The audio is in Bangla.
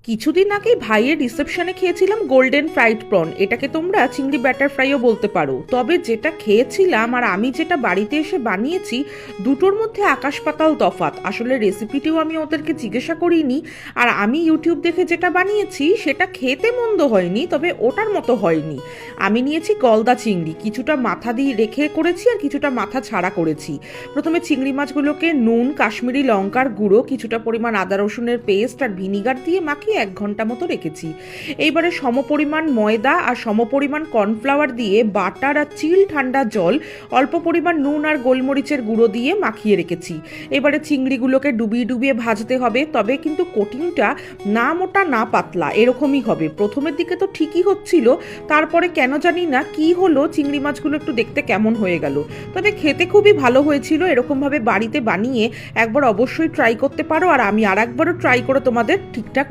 কিছুদিন আগে ভাইয়ের রিসেপশনে খেয়েছিলাম গোল্ডেন ফ্রাইড প্রন। এটাকে তোমরা চিংড়ি ব্যাটার ফ্রাইও বলতে পারো। তবে যেটা খেয়েছিলাম আর আমি যেটা বাড়িতে এসে বানিয়েছি, দুটোর মধ্যে আকাশ পাতাল তফাৎ। আসলে রেসিপিটিও আমি ওদেরকে জিজ্ঞাসা করিনি, আর আমি ইউটিউব দেখে যেটা বানিয়েছি সেটা খেতে মন্দ হয়নি, তবে ওটার মতো হয়নি। আমি নিয়েছি গলদা চিংড়ি, কিছুটা মাথা দিয়ে রেখে করেছি আর কিছুটা মাথা ছাড়া করেছি। প্রথমে চিংড়ি মাছগুলোকে নুন, কাশ্মীরি লঙ্কার গুঁড়ো, কিছুটা পরিমাণ আদা রসুনের পেস্ট আর ভিনিগার দিয়ে মাখিয়ে 1 ঘন্টা মতো রেখেছি। এইবারে সমপরিমাণ ময়দা আর সমপরিমাণ কর্নফ্লাওয়ার দিয়ে বাটার আর চিল ঠান্ডা জল, অল্প পরিমাণ নুন আর গোলমরিচের গুঁড়ো দিয়ে মাখিয়ে রেখেছি। এবারে চিংড়িগুলোকে ডুবিয়ে ডুবিয়ে ভাজতে হবে, তবে কিন্তু কোটিংটা না মোটা না পাতলা এরকমই হবে। প্রথমের দিকে তো ঠিকই হচ্ছিল, তারপরে কেন জানি না কি হলো, চিংড়ি মাছগুলো একটু দেখতে কেমন হয়ে গেল। তবে খেতে খুবই ভালো হয়েছিল। এরকমভাবে বাড়িতে বানিয়ে একবার অবশ্যই ট্রাই করতে পারো, আর আমি আর একবারও ট্রাই করে তোমাদের ঠিকঠাক